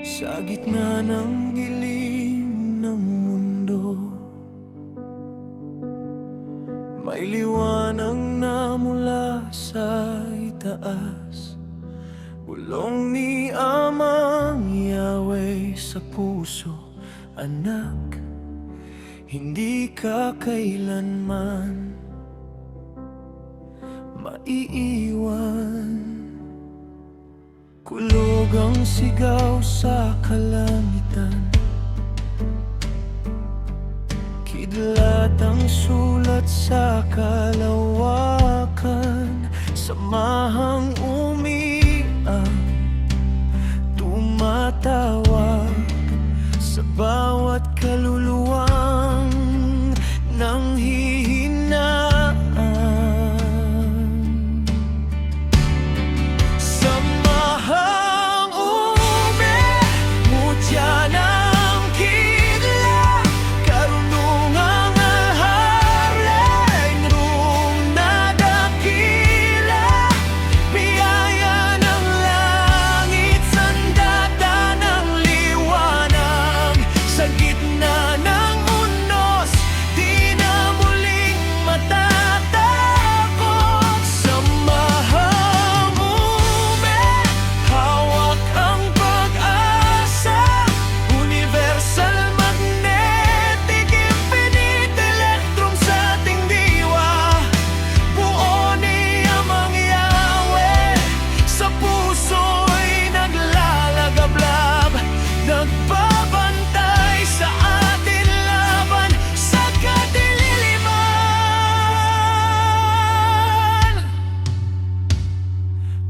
Sa gitna ng dilim ng mundo, may liwanag na mula sa itaas. Bulong ni Amang Yahweh sa puso, anak, hindi ka kailanman maiiwan. Kulog ang sigaw sa kalangitan, kidlat ang sulat sa kalawakan. Samahang umiiyak, tumatawag sa bawat kaluluwang nanghihinaan.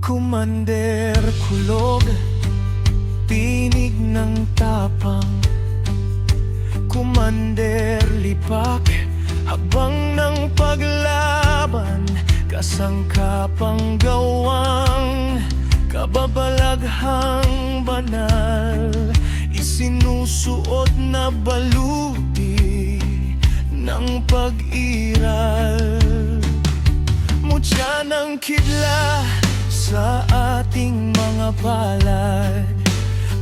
Kumander, kulog, tinig ng tapang. Kumander, lipak, habang ng paglaban. Kasangkapang gawang, kababalaghang banal. Isinusuot na baluti ng pag-iral. Mutya ng kidla sa ating mga palad,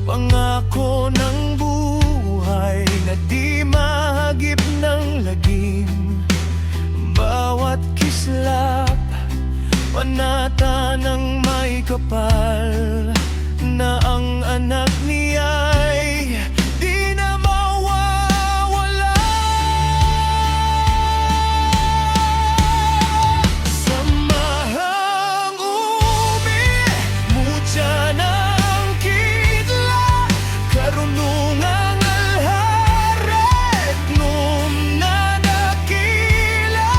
pangako ng buhay na di mahagip ng lagim. Bawat kislap, panata ng may kapal, na ang anak niya'y di na mawawala. Samahang mutya ng kidlat, karunungang alharet nung nadakila.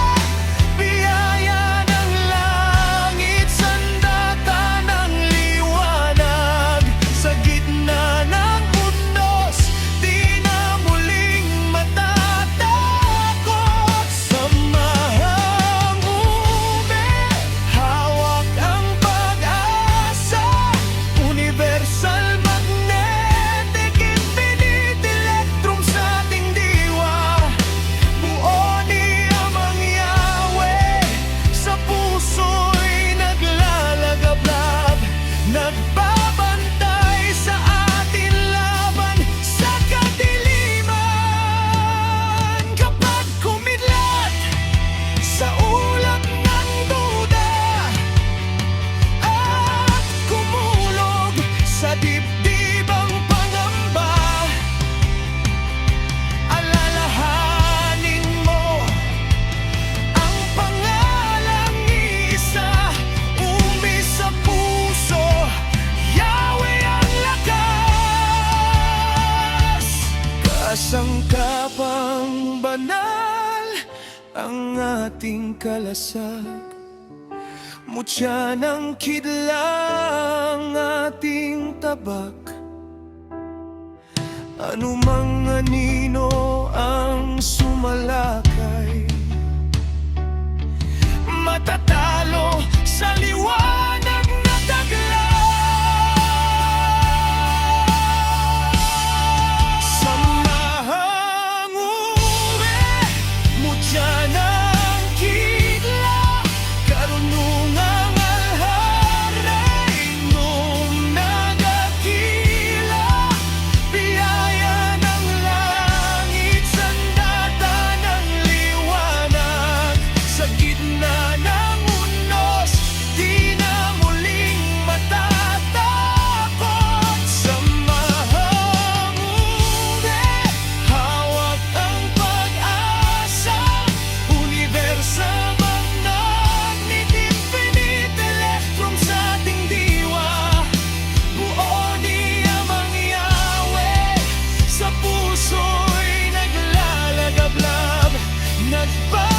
Biyaya ng langit, sandata ng liwanag. Sa gitna ng undos, di na muling matatakot. Samahang hawak ang pag-asa. Universal magnetic infinite electrum sa ating diwa. Buo ni Amang Yahweh, sa puso'y naglalagablab. Nagbabantay sa atin laban sa kadiliman. Kapag kumidlat sa ulap ng duda at kumulog sa dibdibang pangamba, alalahanin mo ang pangalang isa. Umis sa puso, Yahweh ang lakas. Kasangkapang banal ang ating kalasag. Mutya ng kidlang ating tabak. Anumang anino ang sumalakay, matatalo sa liwanag na dagla. Samahang mutya ng kidlat, karunungang alharet nung nadakila. nagbago